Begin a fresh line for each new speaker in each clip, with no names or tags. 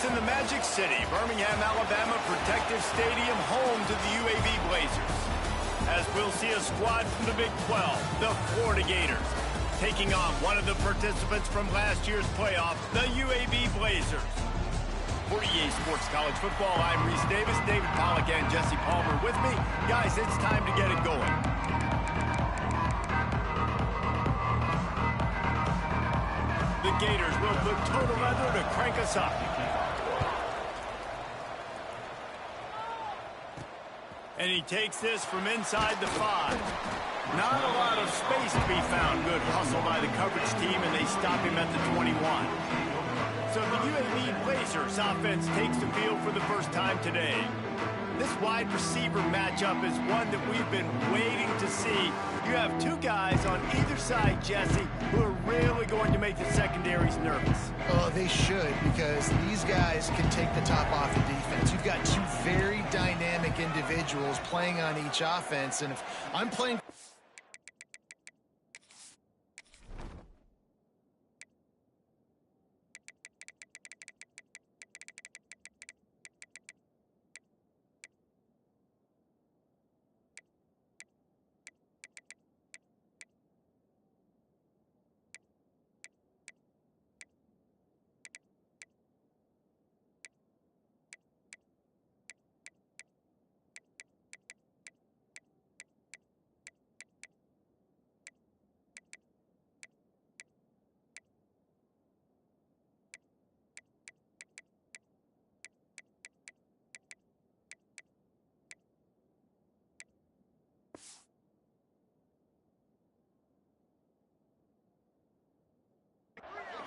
us in the Magic City, Birmingham, Alabama Protective Stadium, home to the UAB Blazers. As we'll see a squad from the Big 12, the Florida Gators, taking on one of the participants from last year's playoff, the UAB Blazers. For EA Sports College Football, I'm Reese Davis, David Pollack, and Jesse Palmer with me. Guys, it's time to get it going. The Gators will put total leather to crank us up. And he takes this from inside the 5. Not a lot of space to be found. Good hustle by the coverage team, and they stop him at the 21. So the UAB Blazers offense takes the field for the first time today. This wide receiver matchup is one that we've been waiting to see. You have two guys on either side, Jesse, who are really going to make the secondaries nervous.
Oh, they should, because these guys can take the top off the defense. You've got two very dynamic individuals playing on each offense, and if I'm playing...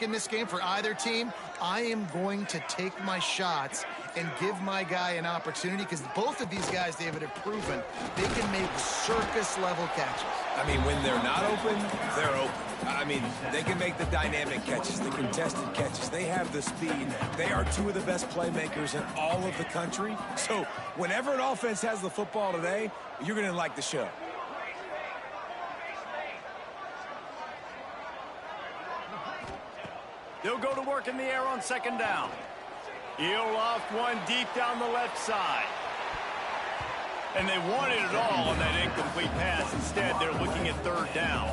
in this game for either team, I am going to take my shots and give my guy an opportunity, because both of these guys, David, have proven they can make circus-level catches.
I mean, when they're not open, they're open. I mean, they can make the dynamic catches, the contested catches. They have the speed. They are two of the best playmakers in all of the country. So whenever an offense has the football today, you're going to like the show.
They'll go to work in the air on second down. He'll loft one deep down the left side. And they wanted it all on that incomplete pass. Instead, they're looking at third down.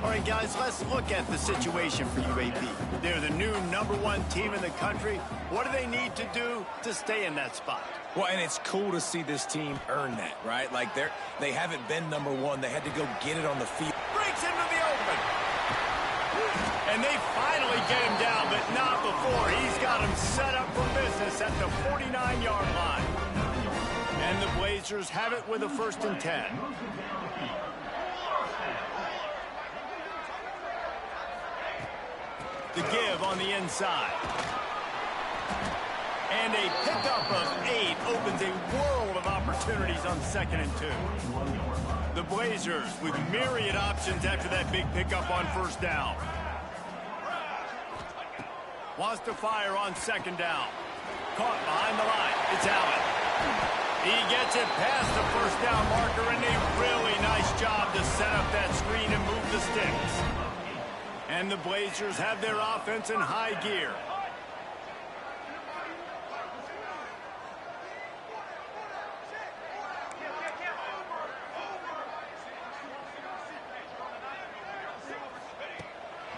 All right, guys, let's look at the situation for UAB. They're the new #1 team in the country. What do they need to do to stay in that spot?
Well, and it's cool to see this team earn that, right? Like, they haven't been #1. They had to go get it on the field.
Breaks into the open. And they finally get him down, but not before. He's got him set up for business at the 49-yard line. And the Blazers have it with a 1st and 10. The give on the inside. And a pickup of 8 opens a world of opportunities on 2nd and 2. The Blazers with myriad options after that big pickup on 1st down. Wants to fire on 2nd down. Caught behind the line. It's Allen. He gets it past the 1st down marker, and a really nice job to set up that screen and move the sticks. And the Blazers have their offense in high gear.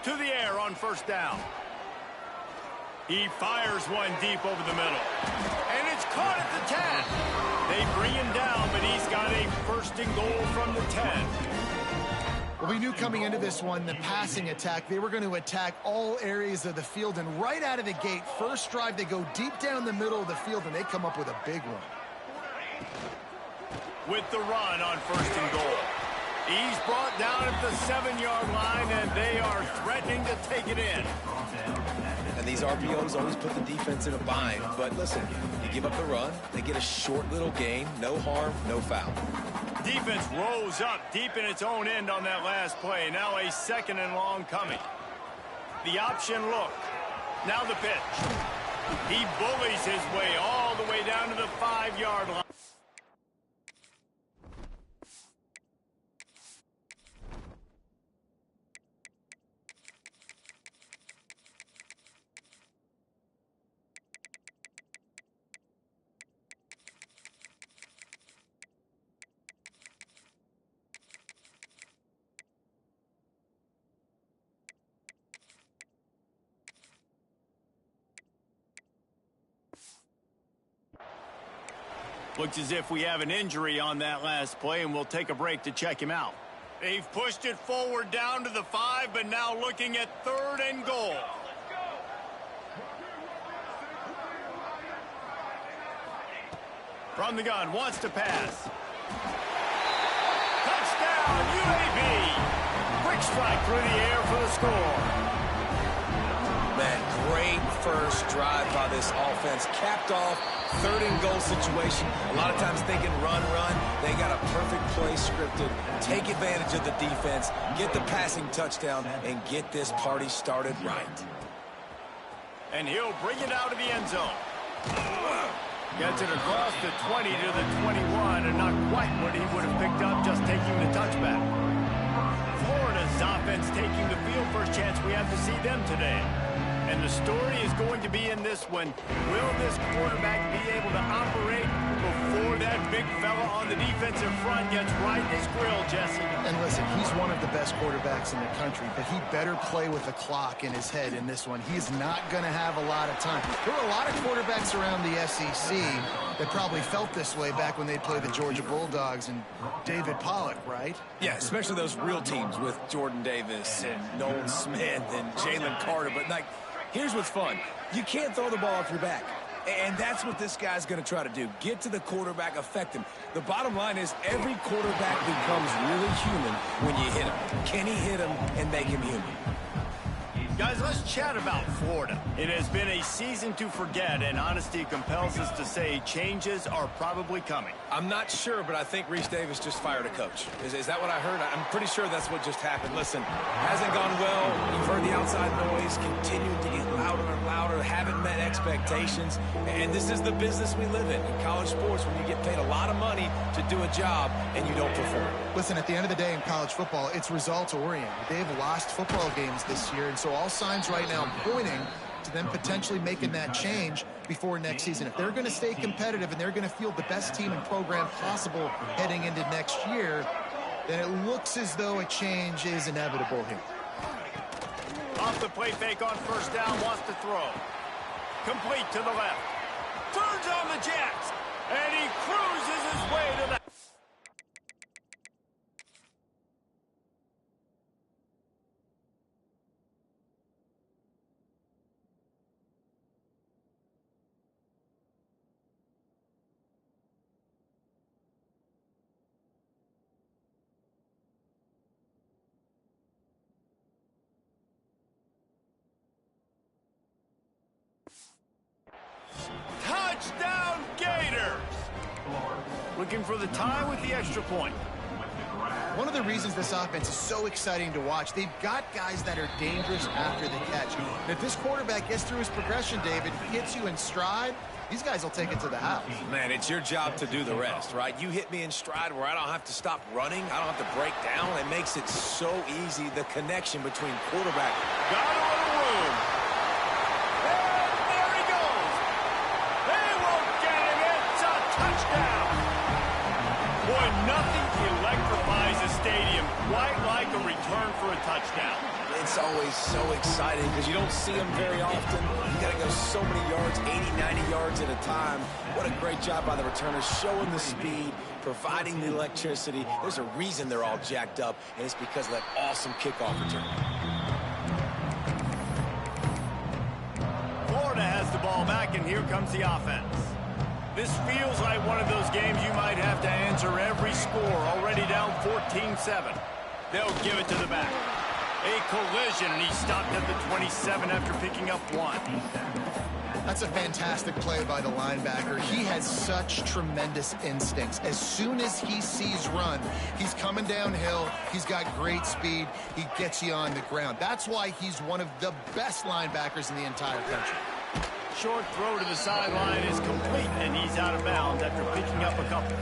To the air on 1st down. He fires one deep over the middle. And it's caught at the 10. They bring him down, but he's got a 1st and goal from the 10.
Well, we knew coming into this one, the passing attack, they were going to attack all areas of the field. And right out of the gate, first drive, they go deep down the middle of the field, and they come up with a big one.
With the run on 1st and goal. He's brought down at the 7-yard line, and they are threatening to take it in.
And these RPOs always put the defense in a bind. But listen, you give up the run, they get a short little gain, no harm, no foul.
Defense rose up deep in its own end on that last play. Now a 2nd and long coming. The option look. Now the pitch. He bullies his way all the way down to the 5-yard line. Looks as if we have an injury on that last play, and we'll take a break to check him out. They've pushed it forward down to the 5, but now looking at 3rd and goal. From the gun, wants to pass. Touchdown, UAB. Quick strike through the air for the score.
Man, great first drive by this offense. Capped off, 3rd and goal situation. A lot of times thinking run. They got a perfect play scripted. Take advantage of the defense, get the passing touchdown, and get this party started right.
And he'll bring it out of the end zone. Gets it across the 20 to the 21, and not quite what he would have picked up just taking the touchback. Florida's offense taking the field. First chance we have to see them today. And the story is going to be in this one. Will this quarterback be able to operate before that big fella on the defensive front gets right in his grill, Jesse?
And listen, he's one of the best quarterbacks in the country, but he better play with a clock in his head in this one. He's not going to have a lot of time. There were a lot of quarterbacks around the SEC that probably felt this way back when they played the Georgia Bulldogs and David Pollock, right?
Yeah, especially those real teams with Jordan Davis and Nolan Smith and Jalen Carter. But, like, here's what's fun. You can't throw the ball off your back. And that's what this guy's going to try to do. Get to the quarterback, affect him. The bottom line is every quarterback becomes really human when you hit him. Can he hit him and make him human?
Guys, let's chat about Florida. It has been a season to forget, and honesty compels us to say changes are probably coming.
I'm not sure, but I think Reese Davis just fired a coach. Is that what I heard? I'm pretty sure that's what just happened. Listen, hasn't gone well. You've heard the outside noise, continuing to get louder and louder, haven't met expectations. And this is the business we live in college sports, when you get paid a lot of money to do a job and you don't perform.
Listen, at the end of the day in college football, it's results-oriented. They've lost football games this year, and so all signs right now pointing to them potentially making that change before next season. If they're going to stay competitive and they're going to field the best team and program possible heading into next year, then it looks as though a change is inevitable here.
Off the play fake on first down, wants to throw. Complete to the left. Turns on the jets, and he cruises his way to the... Touchdown, Gators! Looking for the tie with the extra point.
One of the reasons this offense is so exciting to watch, they've got guys that are dangerous after the catch. And if this quarterback gets through his progression, David, hits you in stride, these guys will take it to the house.
Man, it's your job to do the rest, right? You hit me in stride where I don't have to stop running. I don't have to break down. It makes it so easy, the connection between quarterback.
Got a little room. And there he goes. They won't get him. It's a touchdown. Boy, nothing electrifies a stadium quite like a return for a touchdown.
It's always so exciting because you don't see them very often. You got to go so many yards, 80, 90 yards at a time. What a great job by the returners, showing the speed, providing the electricity. There's a reason they're all jacked up, and it's because of that awesome kickoff return.
Florida has the ball back, and here comes the offense. This feels like one of those games you might have to answer every score, already down 14-7. They'll give it to the back. A collision, and he stopped at the 27 after picking up one.
That's a fantastic play by the linebacker. He has such tremendous instincts. As soon as he sees run, he's coming downhill. He's got great speed. He gets you on the ground. That's why he's one of the best linebackers in the entire country.
Short throw to the sideline is complete, and he's out of bounds after picking up a couple.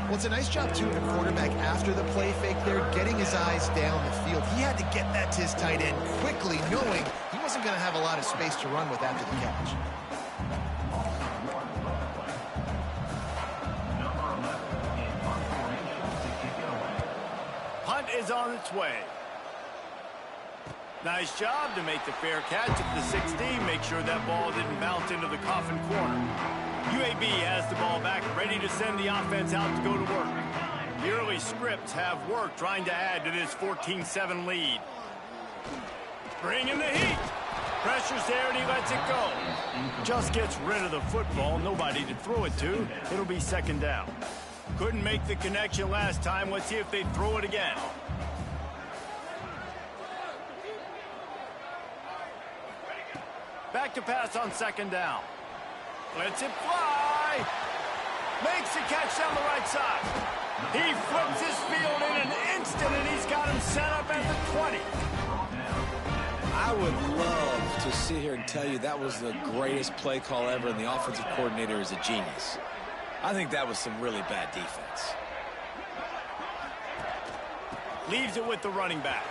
Well, it's a nice job, too, of the quarterback after the play fake there, getting his eyes down the field. He had to get that to his tight end quickly, knowing he wasn't going to have a lot of space to run with after the catch.
Punt is on its way. Nice job to make the fair catch at the 16. Make sure that ball didn't bounce into the coffin corner. UAB has the ball back, ready to send the offense out to go to work. The early scripts have worked, trying to add to this 14-7 lead. Bringing the heat. Pressure's there, and he lets it go. Just gets rid of the football. Nobody to throw it to. It'll be second down. Couldn't make the connection last time. Let's see if they throw it again. Back to pass on second down. Lets it fly. Makes the catch down the right side. He flips his field in an instant, and he's got him set up at the 20.
I would love to sit here and tell you that was the greatest play call ever, and the offensive coordinator is a genius. I think that was some really bad defense.
Leaves it with the running back.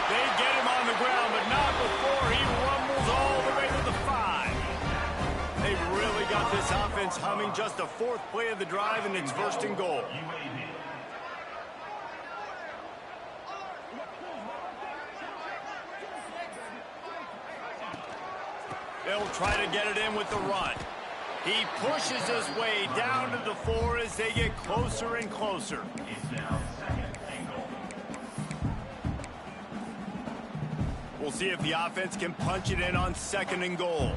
They get him on the ground, but not before he rumbles all the way to the 5. They've really got this offense humming. Just the 4th play of the drive, and it's 1st and goal. They'll try to get it in with the run. He pushes his way down to the 4 as they get closer and closer. We'll see if the offense can punch it in on 2nd and goal.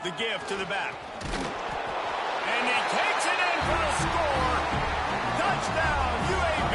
The give to the back. And he takes it in for the score. Touchdown, UAB.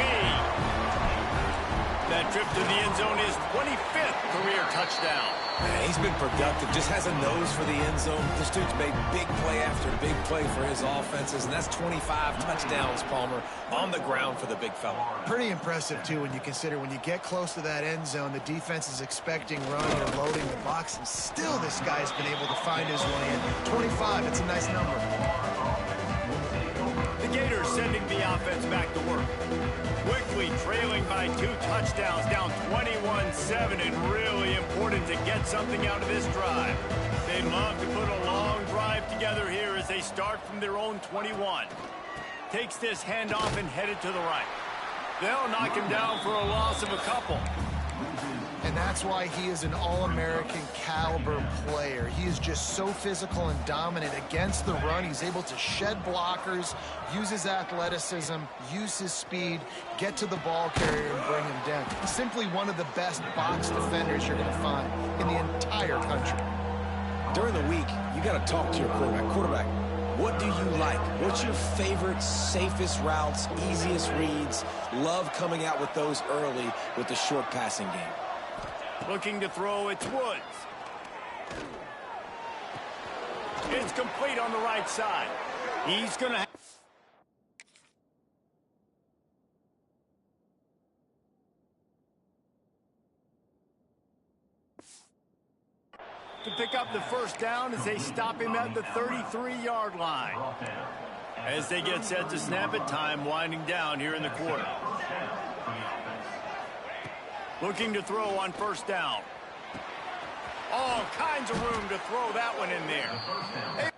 That trip to the end zone is 25th career touchdown.
Man, he's been productive, just has a nose for the end zone. This dude's made big play after big play for his offenses, and that's 25 touchdowns, Palmer, on the ground for the big fella.
Pretty impressive, too, when you consider when you get close to that end zone, the defense is expecting running or loading the box, and still this guy's been able to find his way in. 25, it's a nice number.
The Gators sending the offense back to work. Quickly trailing by 2 touchdowns, down 21-7, and really important to get something out of this drive. They'd love to put a long drive together here as they start from their own 21. Takes this handoff and headed to the right. They'll knock him down for a loss of a couple.
And that's why he is an All-American caliber player. He is just so physical and dominant against the run. He's able to shed blockers, use his athleticism, use his speed, get to the ball carrier and bring him down. Simply one of the best box defenders you're going to find in the entire country.
During the week, you got to talk to your quarterback. What do you like? What's your favorite, safest routes, easiest reads? Love coming out with those early with the short passing game.
Looking to throw, it's Woods. It's complete on the right side. He's going to pick up the 1st down as they stop him at the 33-yard line. As they get set to snap it, time winding down here in the quarter. Looking to throw on 1st down. All kinds of room to throw that one in there.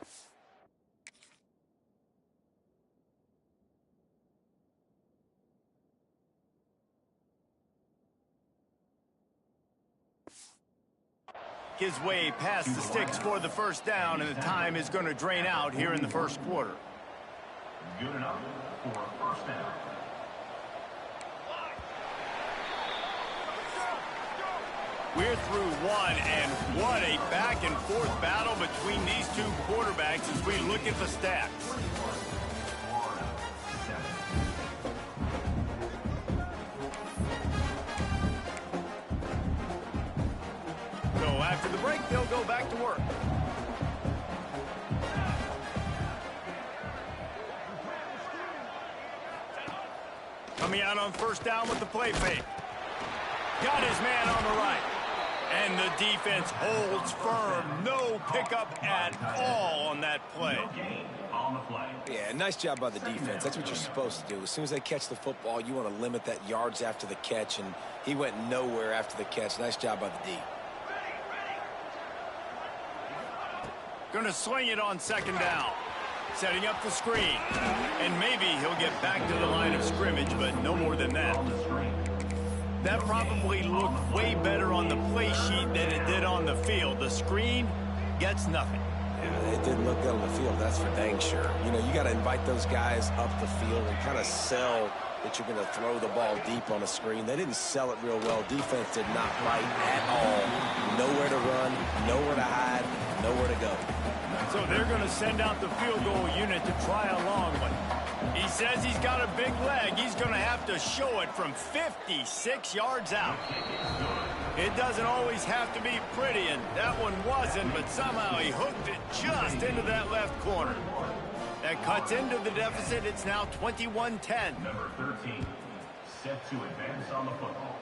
His way past the sticks for the 1st down, and the time is going to drain out here in the 1st quarter.
Good enough for 1st down.
We're through one, and what a back-and-forth battle between these 2 quarterbacks as we look at the stats. So after the break, they'll go back to work. Coming out on 1st down with the play fake. Got his man on the right. And the defense holds firm. No pickup at all on that play.
Yeah, nice job by the defense. That's what you're supposed to do. As soon as they catch the football, you want to limit that yards after the catch, and he went nowhere after the catch. Nice job by the D.
Going to sling it on 2nd down. Setting up the screen. And maybe he'll get back to the line of scrimmage, but no more than that. That probably looked way better on the play sheet than it did on the field. The screen gets nothing.
Yeah, it didn't look good on the field, that's for dang sure. You know, you got to invite those guys up the field and kind of sell that you're going to throw the ball deep on a screen. They didn't sell it real well. Defense did not bite at all. Nowhere to run, nowhere to hide, nowhere to go.
So they're going to send out the field goal unit to try a long one. He says he's got a big leg. He's going to have to show it from 56 yards out. It doesn't always have to be pretty, and that one wasn't, but somehow he hooked it just into that left corner. That cuts into the deficit. It's now 21-10.
Number 13, set to advance on the football.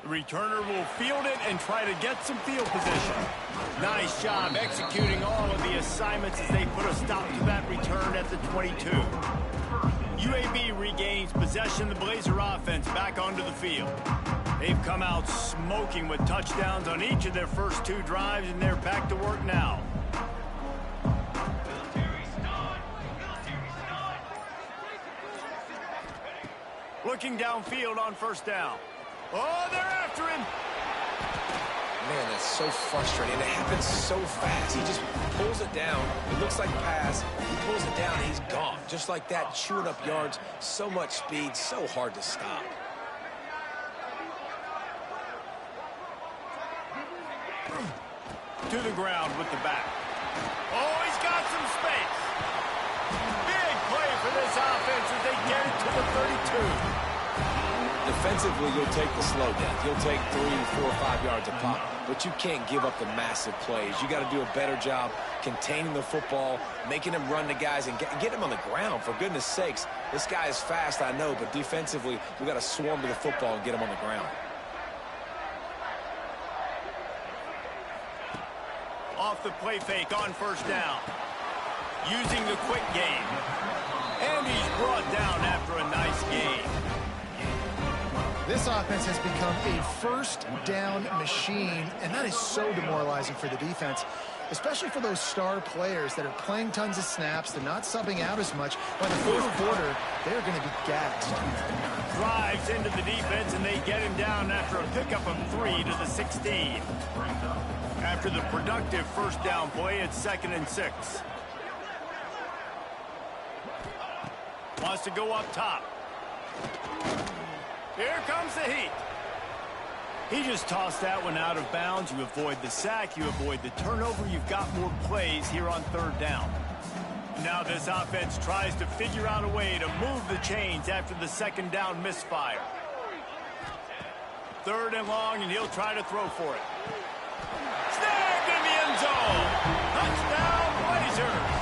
The returner will field it and try to get some field position. Nice job executing all of the assignments as they put a stop to that return at the 22. UAB regains possession of the Blazer offense back onto the field. They've come out smoking with touchdowns on each of their first two drives, and they're back to work now. Looking downfield on first down. Oh, they're after him.
Man, that's so frustrating. It happens so fast. He just pulls it down. It looks like a pass. He pulls it down, and he's gone. Just like that, chewing up yards. So much speed, so hard to stop.
To the ground with the back. Oh, he's got some space. Big play for this offense as they get it to the 32.
Defensively, you'll take the slow down. You'll take 3, 4, 5 yards a pop, but you can't give up the massive plays. You got to do a better job containing the football, making him run to guys, and get him on the ground. For goodness sakes, this guy is fast, I know, but defensively, we got to swarm to the football and get him on the ground.
Off the play fake on first down. Using the quick game. And he's brought down after a nice game.
This offense has become a first down machine, and that is so demoralizing for the defense, especially for those star players that are playing tons of snaps. They're not subbing out as much. By the fourth quarter, they're going to be gassed.
Drives into the defense, and they get him down after a pickup of 3 to the 16. After the productive first down play, it's 2nd and 6. Wants to go up top. Here comes the heat. He just tossed that one out of bounds. You avoid the sack, you avoid the turnover. You've got more plays here on 3rd down. Now this offense tries to figure out a way to move the chains after the 2nd down misfire. 3rd and long, and he'll try to throw for it. Snagged in the end zone. Touchdown, Blazers.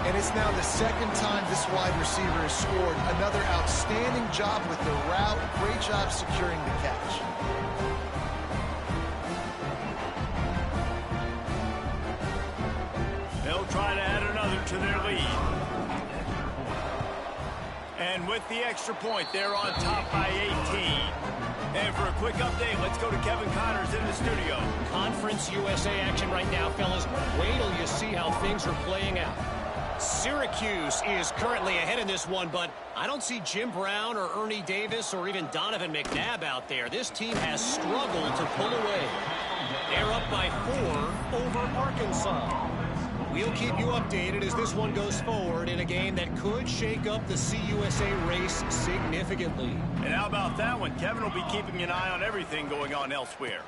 And it's now the 2nd time this wide receiver has scored. Another outstanding job with the route. Great job securing the catch.
They'll try to add another to their lead. And with the extra point, they're on top by 18. And for a quick update, let's go to Kevin Connors in the studio.
Conference USA action right now, fellas. Wait till you see how things are playing out. Syracuse is currently ahead in this one, but I don't see Jim Brown or Ernie Davis or even Donovan McNabb out there. This team has struggled to pull away. They're up by 4 over Arkansas. We'll keep you updated as this one goes forward in a game that could shake up the CUSA race significantly.
And how about that one? Kevin will be keeping an eye on everything going on elsewhere.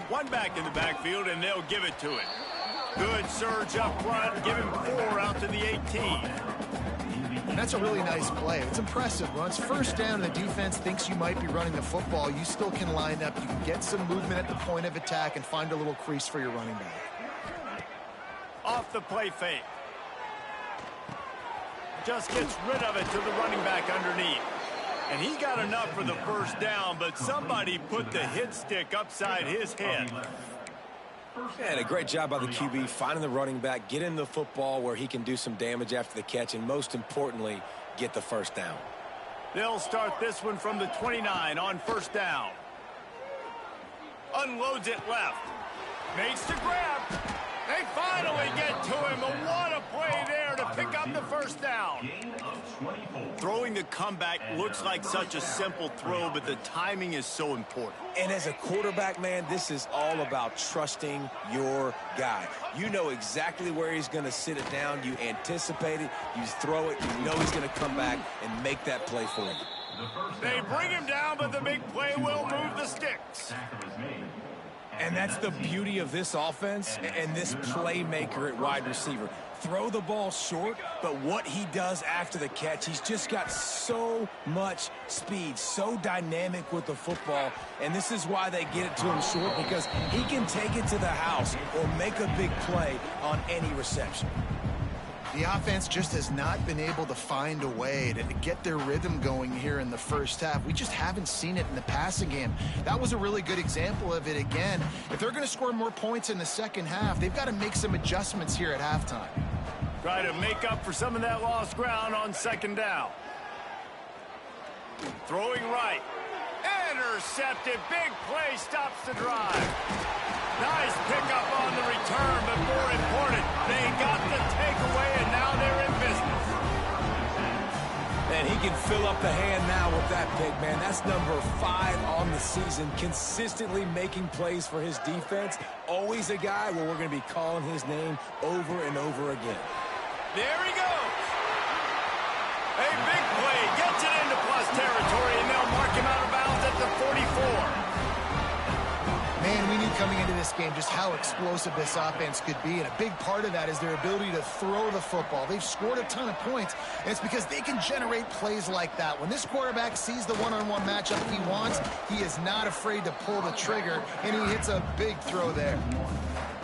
One back in the backfield, and they'll give it to it. Good surge up front, give him 4 out to the 18.
And that's a really nice play. It's impressive. Once first down and the defense thinks you might be running the football, you still can line up. You can get some movement at the point of attack and find a little crease for your running back.
Off the play fake. Just gets rid of it to the running back underneath. And he got enough for the first down, but somebody put the hit stick upside his head.
And a great job by the QB finding the running back, getting the football where he can do some damage after the catch, and most importantly, get the first down.
They'll start this one from the 29 on first down. Unloads it left. Makes the grab. They finally get to him. And what a play there to pick up the first down. Throwing the comeback looks like such a simple throw, but the timing is so important.
And as a quarterback, man, this is all about trusting your guy. You know exactly where he's going to sit it down. You anticipate it. You throw it. You know he's going to come back and make that play for you.
They bring him down, but the big play will move the sticks.
And that's the beauty of this offense and this playmaker at wide receiver. Throw the ball short, but what he does after the catch, he's just got so much speed, so dynamic with the football, and this is why they get it to him short, because he can take it to the house or make a big play on any reception.
The offense just has not been able to find a way to get their rhythm going here in the first half. We just haven't seen it in the passing game. That was a really good example of it again. If they're going to score more points in the second half, they've got to make some adjustments here at halftime.
Try to make up for some of that lost ground on second down. Throwing right. Intercepted. Big play stops the drive. Nice pickup on the return, but more important, they got the takeaway, and now they're in business.
And he can fill up the hand now with that pick, man. That's number 5 on the season, consistently making plays for his defense. Always a guy where we're going to be calling his name over and over again.
There he goes. A big play, gets it into plus territory, and they'll mark him out of bounds at the 44.
Man, we knew coming into this game just how explosive this offense could be, and a big part of that is their ability to throw the football. They've scored a ton of points, and it's because they can generate plays like that. When this quarterback sees the one-on-one matchup he wants, he is not afraid to pull the trigger, and he hits a big throw there.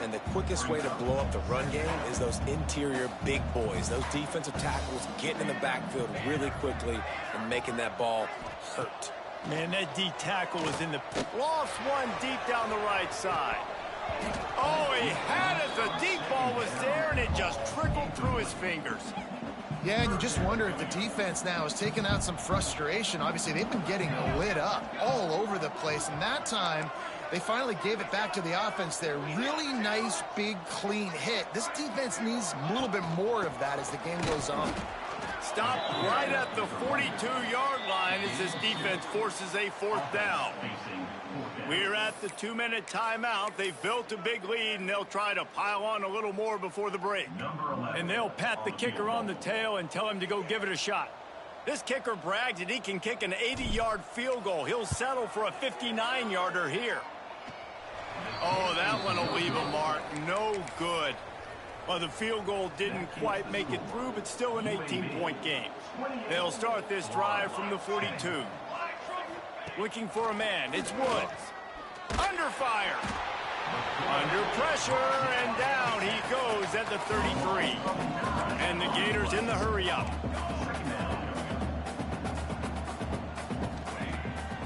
And the quickest way to blow up the run game is those interior big boys, those defensive tackles getting in the backfield really quickly and making that ball hurt.
Man, that D tackle was in the... Lost one deep down the right side. Oh, he had it. The deep ball was there, and it just trickled through his fingers.
Yeah, and you just wonder if the defense now is taking out some frustration. Obviously, they've been getting lit up all over the place, and that time, they finally gave it back to the offense there. Really nice, big, clean hit. This defense needs a little bit more of that as the game goes on.
Stopped right at the 42-yard line as this defense forces a fourth down. We're at the 2-minute timeout. They've built a big lead, and they'll try to pile on a little more before the break. And they'll pat the kicker on the tail and tell him to go give it a shot. This kicker brags that he can kick an 80-yard field goal. He'll settle for a 59-yarder here. Oh, that one will leave a mark. No good. Well, the field goal didn't quite make it through, but still an 18-point game. They'll start this drive from the 42. Looking for a man. It's Woods. Under fire. Under pressure, and down he goes at the 33. And the Gators in the hurry-up.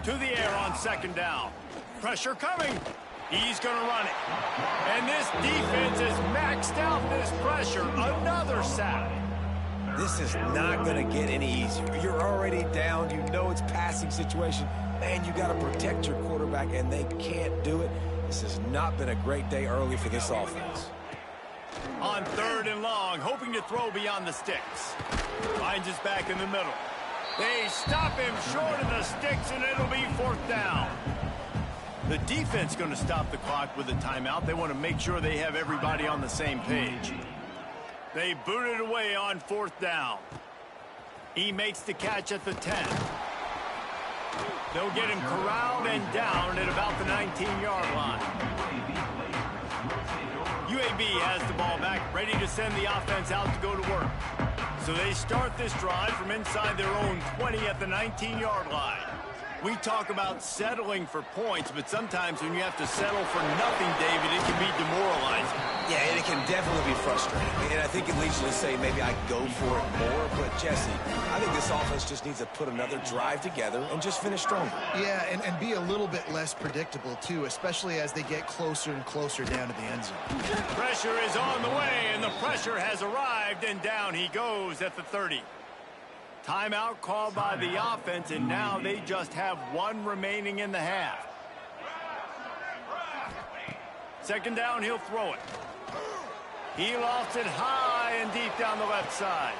To the air on second down. Pressure coming. He's going to run it. And this defense has maxed out this pressure. Another sack.
This is not going to get any easier. You're already down. You know it's passing situation. Man, you got to protect your quarterback, and they can't do it. This has not been a great day early for this offense.
On third and long, hoping to throw beyond the sticks. Finds us back in the middle. They stop him short of the sticks, and it'll be fourth down. The defense going to stop the clock with a timeout. They want to make sure they have everybody on the same page. They boot it away on fourth down. He makes the catch at the 10. They'll get him corralled and down at about the 19-yard line. UAB has the ball back, ready to send the offense out to go to work. So they start this drive from inside their own 20 at the 19-yard line. We talk about settling for points, but sometimes when you have to settle for nothing, David, it can be demoralizing.
Yeah, and it can definitely be frustrating. And I think it leads you to say maybe I go for it more. But, Jesse, I think this offense just needs to put another drive together and just finish stronger.
Yeah, and be a little bit less predictable, too, especially as they get closer and closer down to the end zone.
Pressure is on the way, and the pressure has arrived, and down he goes at the 30. Timeout called by the offense, and now they just have one remaining in the half. Second down, he'll throw it. He lofts it high, playing deep down the left side.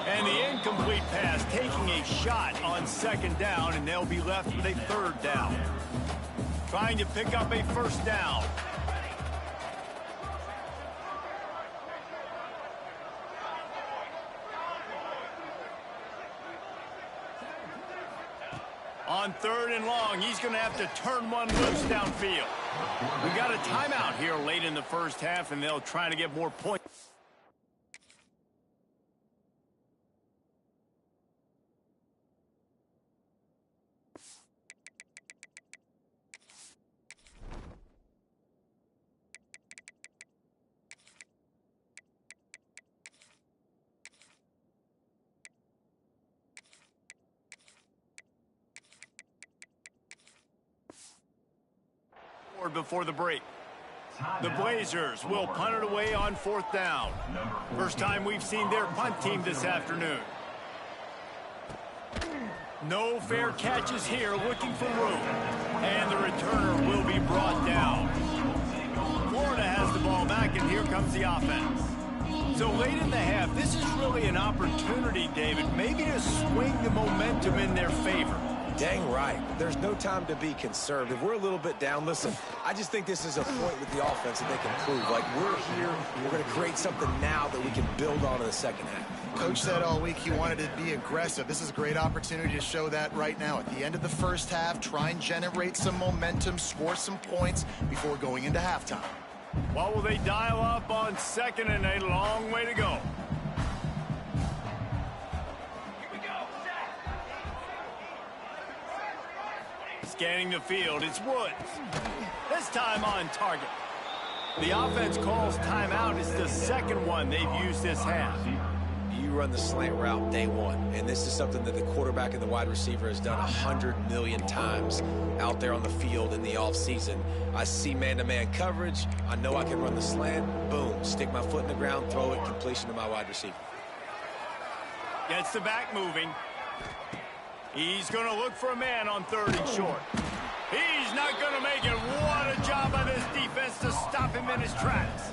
And the incomplete pass taking a shot on second down, and they'll be left with a third down. Trying to pick up a first down. On third and long, he's going to have to turn one loose downfield. We got a timeout here late in the first half, and they'll try to get more points. Before the break. The Blazers will punt it away on fourth down. First time we've seen their punt team this afternoon. No fair catches here, looking for room. And the returner will be brought down. Florida has the ball back, and here comes the offense. So late in the half, this is really an opportunity, David, maybe to swing the momentum in their favor.
Dang right. There's no time to be conservative. We're a little bit down. Listen, I just think this is a point with the offense that they can prove. Like, we're here, we're going to create something now that we can build on in the second half.
Coach said all week he wanted to be aggressive. This is a great opportunity to show that right now. At the end of the first half, try and generate some momentum, score some points before going into halftime.
What will they dial up on second and a long way to go? Scanning the field, it's Woods. This time on target. The offense calls timeout. It's the second one they've used this half.
You run the slant route day one, and this is something that the quarterback and the wide receiver has done 100 million times out there on the field in the offseason. I see man-to-man coverage. I know I can run the slant. Boom, stick my foot in the ground, throw it, completion to my wide receiver.
Gets the back moving. He's going to look for a man on third and short. He's not going to make it. What a job by this defense to stop him in his tracks.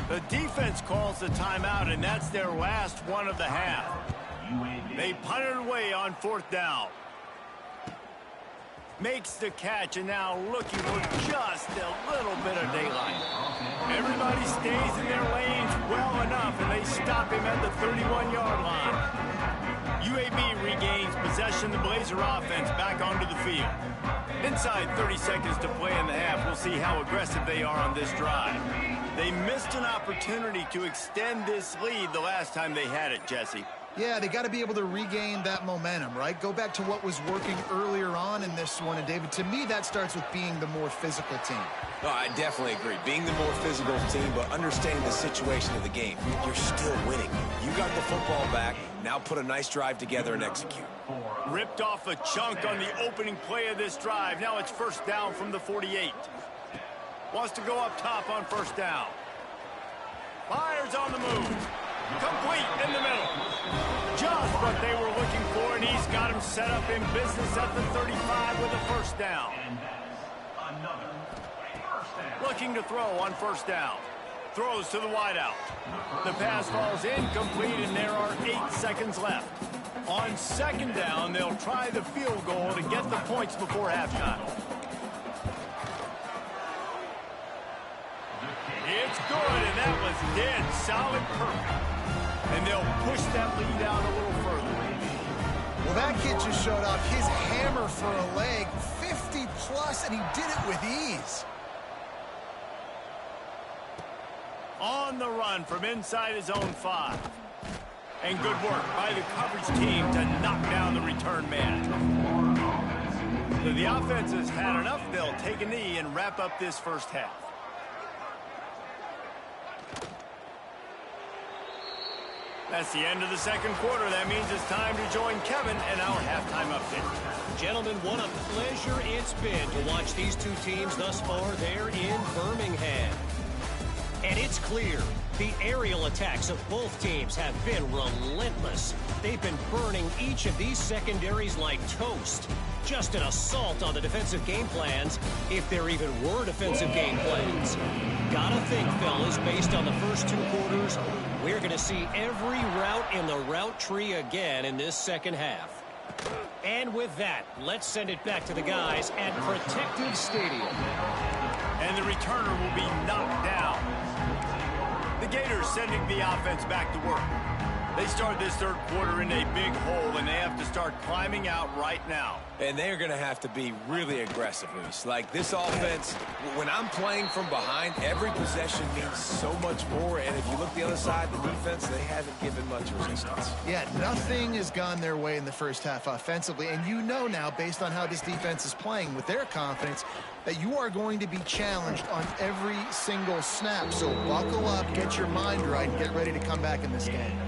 The defense calls the timeout, and that's their last one of the half. They punt it away on fourth down. Makes the catch, and now looking for just a little bit of daylight. Everybody stays in their lanes well enough, and they stop him at the 31-yard line. UAB regains possession. The Blazer offense back onto the field. Inside 30 seconds to play in the half. We'll see how aggressive they are on this drive. They missed an opportunity to extend this lead the last time they had it, Jesse.
Yeah, they got to be able to regain that momentum, right? Go back to what was working earlier on in this one. And, David, to me, that starts with being the more physical team.
Oh, I definitely agree. Being the more physical team, but understanding the situation of the game. You're still winning. You got the football back. Now put a nice drive together and execute.
Ripped off a chunk on the opening play of this drive. Now it's first down from the 48. Wants to go up top on first down. Fires on the move. Complete in the middle. Just what they were looking for, and he's got him set up in business at the 35 with a first down. Looking to throw on first down. Throws to the wideout. The pass falls incomplete, and there are 8 seconds left. On second down, they'll try the field goal to get the points before halftime. It's good, and that was dead solid perfect. And they'll push that lead out a little further.
Well, that kid just showed off his hammer for a leg, 50-plus, and he did it with ease.
On the run from inside his own 5. And good work by the coverage team to knock down the return man. So the offense has had enough. They'll take a knee and wrap up this first half. That's the end of the second quarter. That means it's time to join Kevin and our halftime update.
Gentlemen, what a pleasure it's been to watch these two teams thus far there in Birmingham. And it's clear, the aerial attacks of both teams have been relentless. They've been burning each of these secondaries like toast. Just an assault on the defensive game plans, if there even were defensive game plans. Gotta think, fellas, based on the first 2 quarters, we're going to see every route in the route tree again in this second half. And with that, let's send it back to the guys at Protective Stadium.
And the returner will be knocked down. The Gators sending the offense back to work. They start this third quarter in a big hole, and they have to start climbing out right now.
And they're going to have to be really aggressive, Reese. Like, this offense, when I'm playing from behind, every possession means so much more. And if you look the other side, the defense, they haven't given much resistance.
Yeah, nothing has gone their way in the first half offensively. And you know now, based on how this defense is playing with their confidence, that you are going to be challenged on every single snap. So buckle up, get your mind right, and get ready to come back in this game.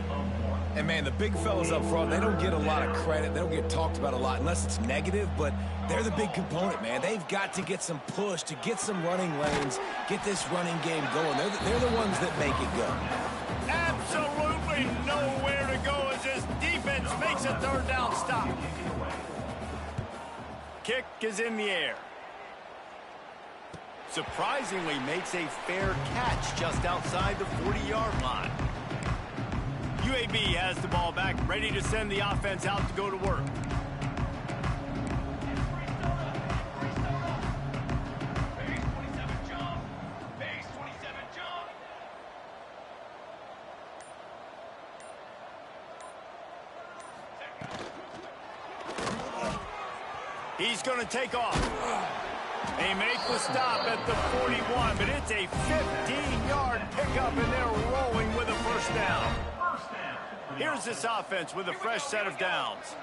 And, man, the big fellas up front, they don't get a lot of credit. They don't get talked about a lot unless it's negative, but they're the big component, man. They've got to get some push, to get some running lanes, get this running game going. They're the ones that make it go.
Absolutely nowhere to go as this defense makes a third down stop. Kick is in the air. Surprisingly makes a fair catch just outside the 40-yard line. UAB has the ball back, ready to send the offense out to go to work. He's going to take off. They make the stop at the 41, but it's a 15-yard pickup, and they're rolling with a first down. Here's this offense with a fresh set of downs.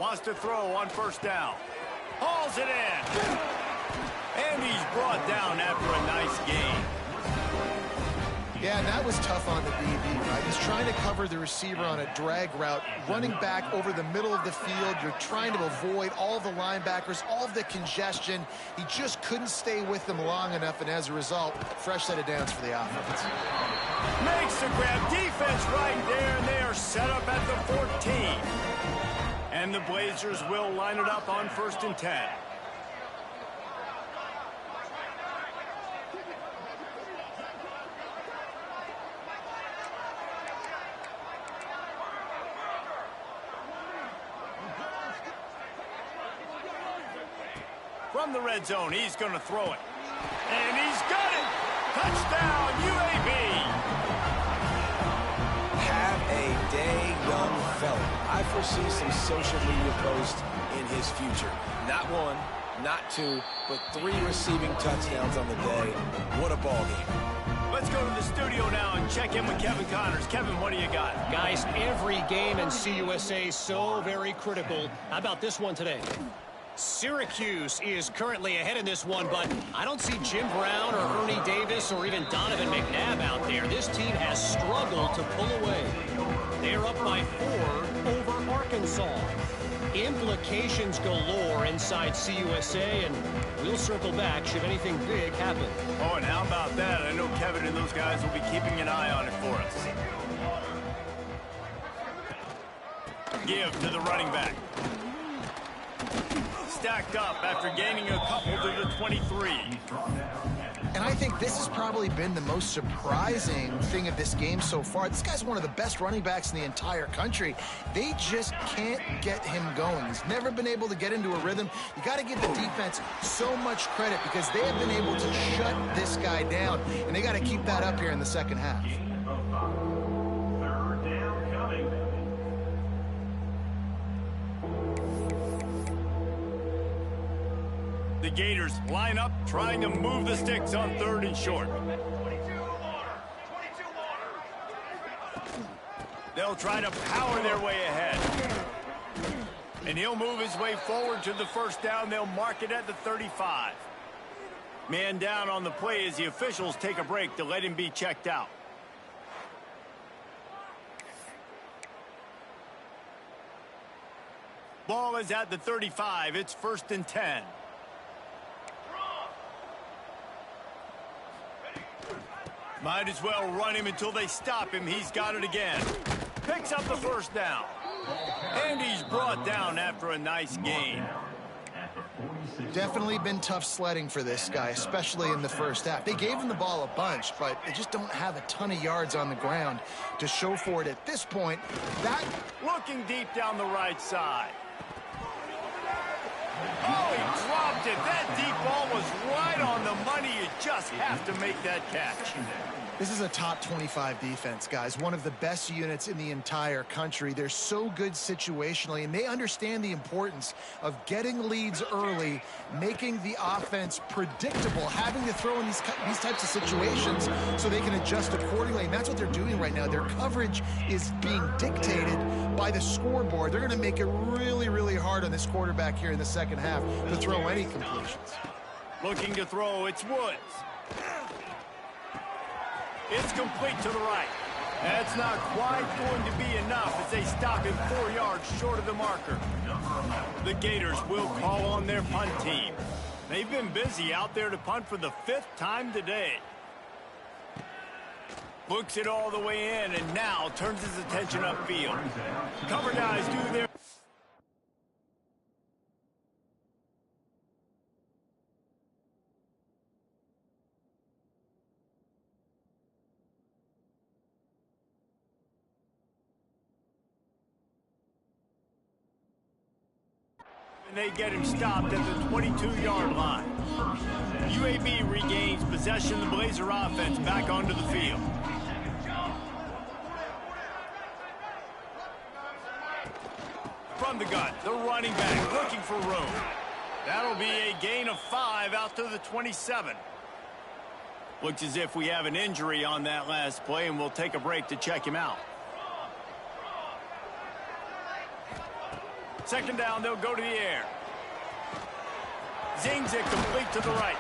Wants to throw on first down. Hauls it in. And he's brought down after a nice gain.
Yeah, and that was tough on the DB, right? He's trying to cover the receiver on a drag route, running back over the middle of the field. You're trying to avoid all the linebackers, all of the congestion. He just couldn't stay with them long enough, and as a result, fresh set of downs for the offense.
Makes the grab. Defense right there, and they are set up at the 14. And the Blazers will line it up on 1st and 10. From the red zone, he's going to throw it. And he's got it! Touchdown, UAB!
Have a day, young fella. I foresee some social media posts in his future. Not 1, not 2, but 3 receiving touchdowns on the day. What a ball game.
Let's go to the studio now and check in with Kevin Connors. Kevin, what do you got?
Guys, every game in CUSA so very critical. How about this one today? Syracuse is currently ahead in this one, but I don't see Jim Brown or Ernie Davis or even Donovan McNabb out there. This team has struggled to pull away. They're up by 4 over Arkansas. Implications galore inside CUSA, and we'll circle back should anything big happen.
Oh, and how about that? I know Kevin and those guys will be keeping an eye on it for us. Give to the running back. Stacked up after gaining a couple to the 23.
And I think this has probably been the most surprising thing of this game so far. This guy's one of the best running backs in the entire country. They just can't get him going. He's never been able to get into a rhythm. You got to give the defense so much credit because they have been able to shut this guy down, and they got to keep that up here in the second half.
The Gators line up, trying to move the sticks on 3rd and short. They'll try to power their way ahead. And he'll move his way forward to the first down. They'll mark it at the 35. Man down on the play as the officials take a break to let him be checked out. Ball is at the 35. It's 1st and 10. Might as well run him until they stop him. He's got it again. Picks up the 1st down. And he's brought down after a nice gain.
Definitely been tough sledding for this guy, especially in the first half. They gave him the ball a bunch, but they just don't have a ton of yards on the ground to show for it at this point. That
looking deep down the right side. Oh, he dropped it. That deep ball was right on the money. You just have to make that catch.
This is a top 25 defense, guys. One of the best units in the entire country. They're so good situationally, and they understand the importance of getting leads early, making the offense predictable, having to throw in these types of situations so they can adjust accordingly. And that's what they're doing right now. Their coverage is being dictated by the scoreboard. They're going to make it really, really hard on this quarterback here in the second half to throw any completions.
Looking to throw, it's Woods. It's complete to the right. That's not quite going to be enough as they stop him 4 yards short of the marker. The Gators will call on their punt team. They've been busy out there to punt for the 5th time today. Books it all the way in and now turns his attention upfield. Cover guys do their... And they get him stopped at the 22-yard line. UAB regains possession. The Blazer offense back onto the field. From the gun, the running back looking for room. That'll be a gain of 5 out to the 27. Looks as if we have an injury on that last play, and we'll take a break to check him out. 2nd down, they'll go to the air. Zings it complete to the right.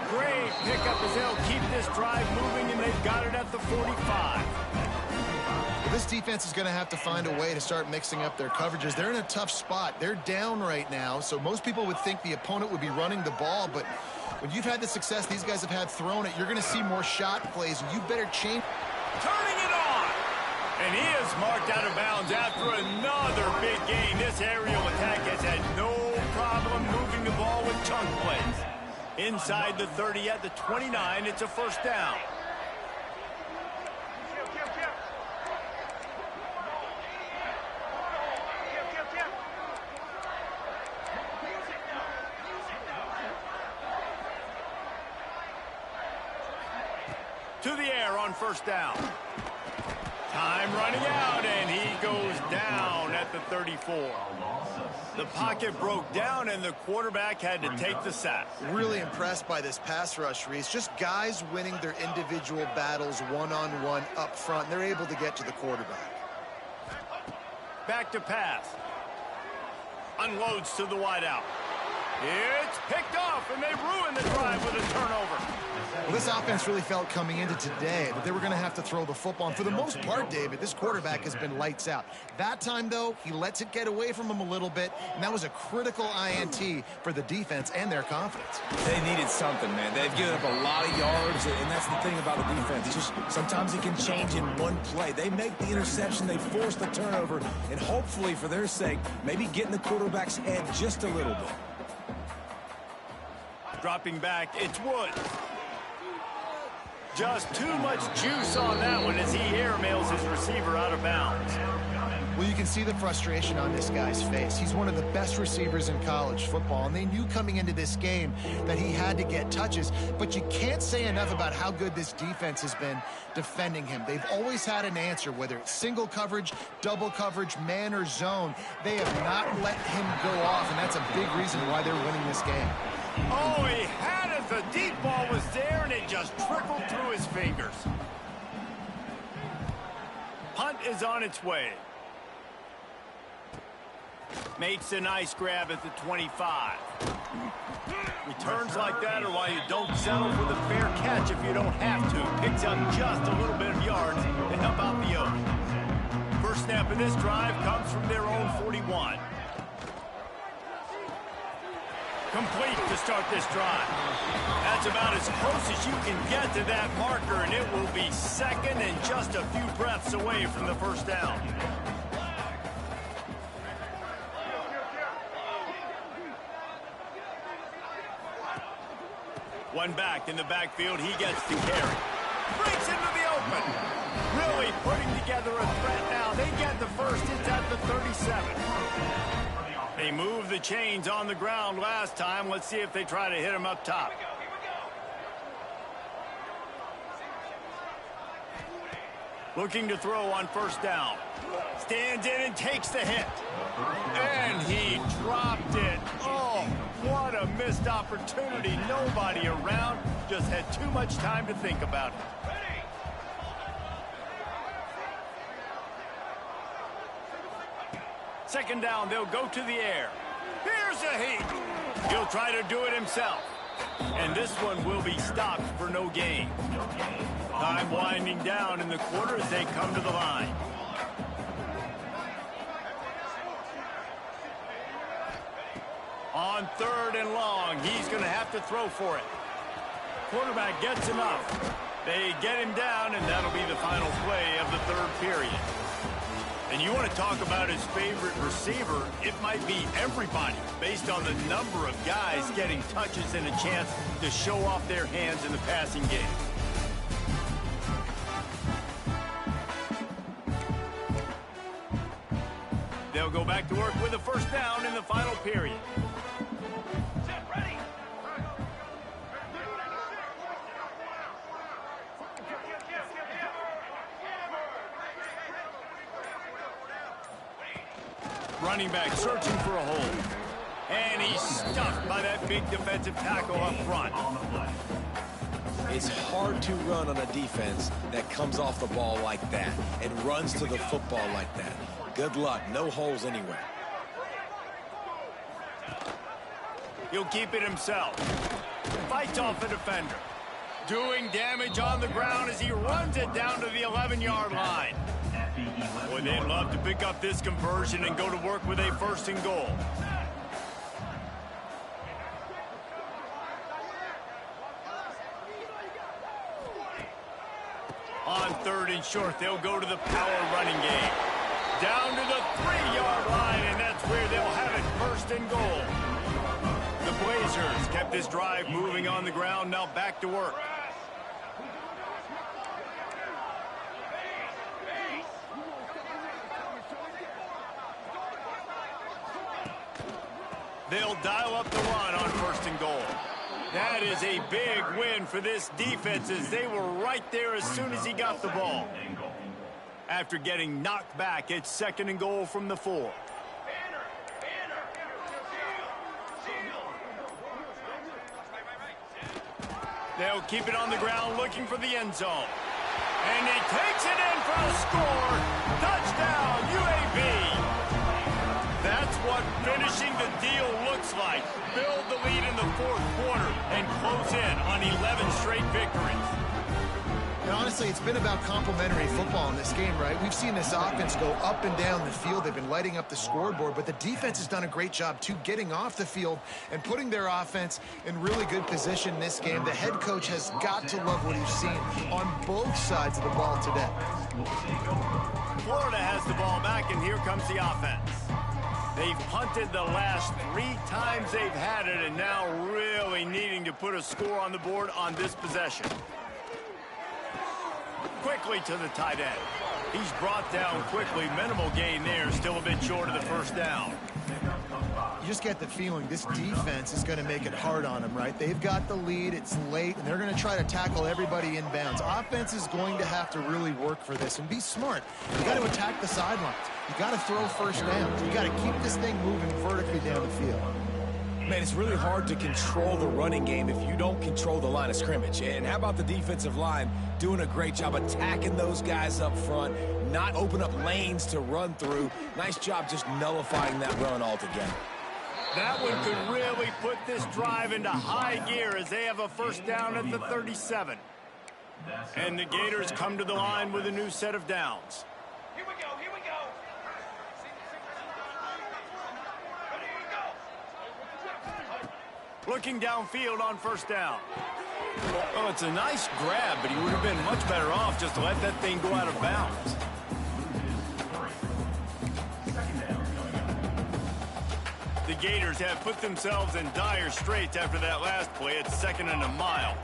Great pickup as they'll keep this drive moving, and they've got it at the 45.
Well, this defense is going to have to find a way to start mixing up their coverages. They're in a tough spot. They're down right now, so most people would think the opponent would be running the ball, but when you've had the success these guys have had throwing it, you're going to see more shot plays, and you better change.
Turning it on! And he is marked out of bounds after another big gain. This aerial attack has had no problem moving the ball with chunk plays. Inside the 30 at the 29, it's a 1st down. To the air on 1st down. Time running out, and he goes down at the 34. The pocket broke down, and the quarterback had to take the sack.
Really impressed by this pass rush, Reese. Just guys winning their individual battles one-on-one up front. They're able to get to the quarterback.
Back to pass. Unloads to the wideout. It's picked off, and they ruin the drive with a turnover.
Well, this offense really felt coming into today that they were going to have to throw the football. And for the most part, David, this quarterback has been lights out. That time, though, he lets it get away from him a little bit, and that was a critical INT for the defense and their confidence.
They needed something, man. They've given up a lot of yards, and that's the thing about the defense. It's just sometimes it can change in one play. They make the interception, they force the turnover, and hopefully, for their sake, maybe get in the quarterback's head just a little bit.
Dropping back, it's Woods. Just too much juice on that one as he airmails his receiver out of bounds.
Well, you can see the frustration on this guy's face. He's one of the best receivers in college football, and they knew coming into this game that he had to get touches, but you can't say enough about how good this defense has been defending him. They've always had an answer, whether it's single coverage, double coverage, man or zone. They have not let him go off, and that's a big reason why they're winning this game.
Oh, he had it. The deep ball was there, and it just trickled through his fingers. Punt is on its way. Makes a nice grab at the 25. Returns like that are why you don't settle for the fair catch if you don't have to. Picks up just a little bit of yards to help out the Oaks. First snap of this drive comes from their own 41. Complete to start this drive. That's about as close as you can get to that marker, and it will be second and just a few breaths away from the first down. One back in the backfield. He gets to carry. Breaks into the open. Really putting together a threat now. They get the first. It's at the 37. They moved the chains on the ground last time. Let's see if they try to hit him up top. Looking to throw on first down. Stands in and takes the hit. And he dropped it. Oh, what a missed opportunity. Nobody around. Just had too much time to think about it. Second down, they'll go to the air. Here's a heat. He'll try to do it himself. And this one will be stopped for no gain. Time winding down in the quarter as they come to the line. On third and long, he's going to have to throw for it. Quarterback gets enough. They get him down, and that'll be the final play of the third period. And you want to talk about his favorite receiver, it might be everybody, based on the number of guys getting touches and a chance to show off their hands in the passing game. They'll go back to work with a first down in the final period. Running back searching for a hole. And he's stuffed by that big defensive tackle up front.
It's hard to run on a defense that comes off the ball like that and runs to the football like that. Good luck. No holes anywhere.
He'll keep it himself. Fights off a defender. Doing damage on the ground as he runs it down to the 11-yard line. Boy, they'd love to pick up this conversion and go to work with a first and goal. On third and short, they'll go to the power running game. Down to the 3-yard line, and that's where they'll have it first and goal. The Blazers kept this drive moving on the ground, now back to work. They'll dial up the run on first and goal. That is a big win for this defense as they were right there as soon as he got the ball. After getting knocked back, it's second and goal from the 4. They'll keep it on the ground looking for the end zone. And he takes it in for the score. Touchdown, UAB. That's what finishing the deal looks like. Build the lead in the fourth quarter and close in on 11 straight victories.
And honestly, it's been about complementary football in this game, right? We've seen this offense go up and down the field. They've been lighting up the scoreboard, but the defense has done a great job, too, getting off the field and putting their offense in really good position in this game. The head coach has got to love what he's seen on both sides of the ball today.
Florida has the ball back, and here comes the offense. They've punted the last 3 times they've had it, and now really needing to put a score on the board on this possession. Quickly to the tight end. He's brought down quickly. Minimal gain there. Still a bit short of the first down.
You just get the feeling this defense is going to make it hard on them, right? They've got the lead. It's late, and they're going to try to tackle everybody inbounds. Offense is going to have to really work for this and be smart. You got to attack the sidelines. You got to throw first downs. You got to keep this thing moving vertically down the field.
Man, it's really hard to control the running game if you don't control the line of scrimmage. And how about the defensive line doing a great job attacking those guys up front, not open up lanes to run through. Nice job just nullifying that run altogether.
That one could really put this drive into high gear as they have a first down at the 37. And the Gators come to the line with a new set of downs.
Here we go, here we go. Ready to go.
Looking downfield on first down. Well, it's a nice grab, but he would have been much better off just to let that thing go out of bounds. The Gators have put themselves in dire straits after that last play. It's 2nd and a mile.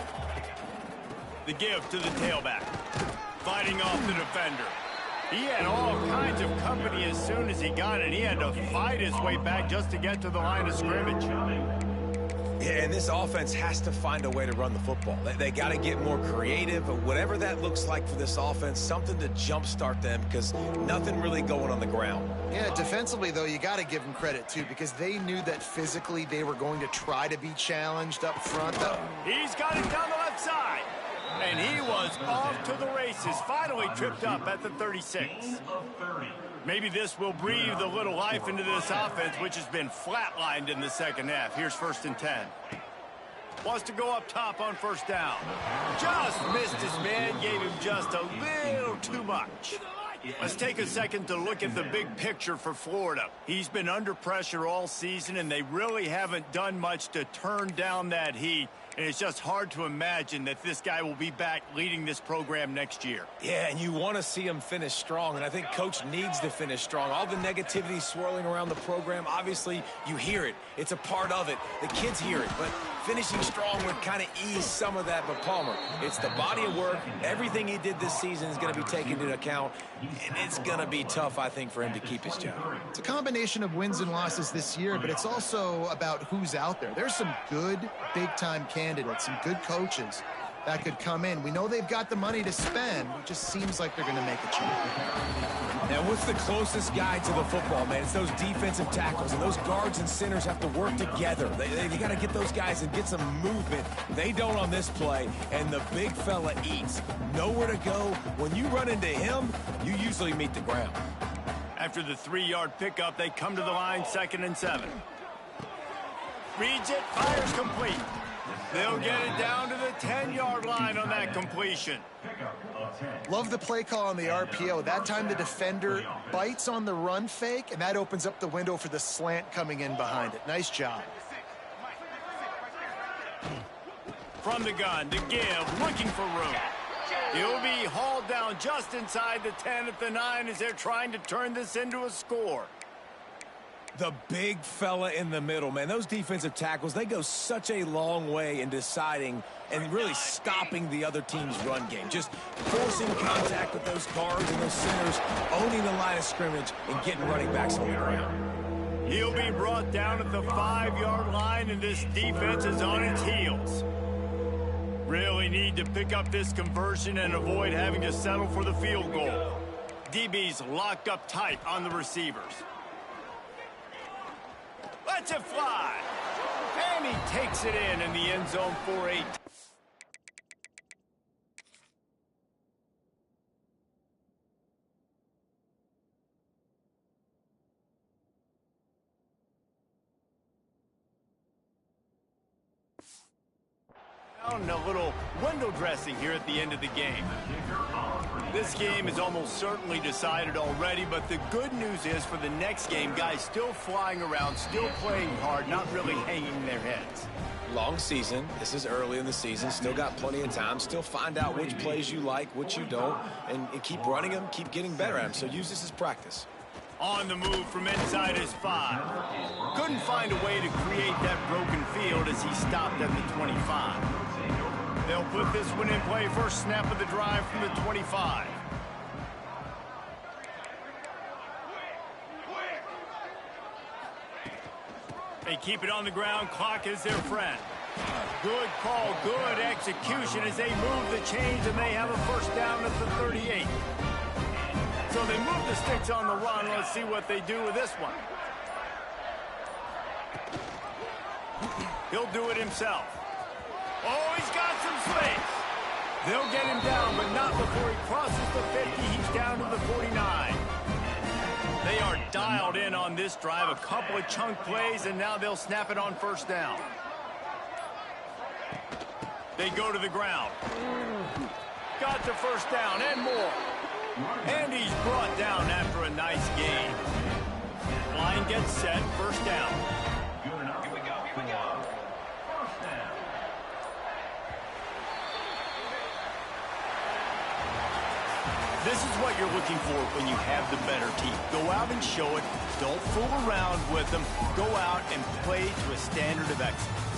The give to the tailback. Fighting off the defender. He had all kinds of company as soon as he got it. He had to fight his way back just to get to the line of scrimmage.
Yeah, and this offense has to find a way to run the football. They got to get more creative, whatever that looks like for this offense, something to jumpstart them because nothing really going on the ground.
Yeah, defensively, though, you got to give them credit, too, because they knew that physically they were going to try to be challenged up front.
He's got it down the left side. And he was off to the races, finally tripped up at the 36. Maybe this will breathe a little life into this offense, which has been flatlined in the second half. Here's 1st and 10. Wants to go up top on first down. Just missed his man, gave him just a little too much. Let's take a second to look at the big picture for Florida. He's been under pressure all season, and they really haven't done much to turn down that heat. And it's just hard to imagine that this guy will be back leading this program next year.
Yeah, and you want to see him finish strong, and I think Coach needs to finish strong. All the negativity swirling around the program, obviously, you hear it. It's a part of it. The kids hear it, but finishing strong would kind of ease some of that. But Palmer, it's the body of work. Everything he did this season is going to be taken into account, and it's going to be tough, I think, for him to keep his job.
It's a combination of wins and losses this year, but it's also about who's out there. There's some good big-time candidates, some good coaches that could come in. We know they've got the money to spend. It just seems like they're going to make a change.
Now, what's the closest guy to the football, man? It's those defensive tackles, and those guards and centers have to work together. They got to get those guys and get some movement. They don't on this play, and the big fella eats. Nowhere to go. When you run into him, you usually meet the ground.
After the 3-yard pickup, they come to the line, 2nd and 7. Reads it, fires complete. They'll get it down to the 10-yard line on that completion.
Love the play call on the RPO. That time the defender bites on the run fake, and that opens up the window for the slant coming in behind it. Nice job.
From the gun, the give, looking for room. He'll be hauled down just inside the 10 at the 9 as they're trying to turn this into a score.
The big fella in the middle, man. Those defensive tackles, they go such a long way in deciding and really stopping the other team's run game. Just forcing contact with those guards and those centers, owning the line of scrimmage, and getting running backs on the ground.
He'll be brought down at the 5-yard line, and this defense is on its heels. Really need to pick up this conversion and avoid having to settle for the field goal. DB's locked up tight on the receivers. Lets it fly. And he takes it in the end zone for a... A little window dressing here at the end of the game. This game is almost certainly decided already, but the good news is for the next game, guys still flying around, still playing hard, not really hanging their heads.
Long season. This is early in the season. Still got plenty of time. Still find out which plays you like, which you don't, and keep running them, keep getting better at them. So use this as practice.
On the move from inside his 5. Couldn't find a way to create that broken field as he stopped at the 25. They'll put this one in play, first snap of the drive from the 25. They keep it on the ground. Clock is their friend. Good call, good execution as they move the chains, and they have a first down at the 38. So they move the sticks on the run. Let's see what they do with this one. He'll do it himself. Oh, he's got some space. They'll get him down, but not before he crosses the 50. He's down to the 49. They are dialed in on this drive. A couple of chunk plays, and now they'll snap it on first down. They go to the ground. Got the first down and more. And he's brought down after a nice gain. Line gets set, first down. This is what you're looking for when you have the better team. Go out and show it. Don't fool around with them. Go out and play to a standard of excellence.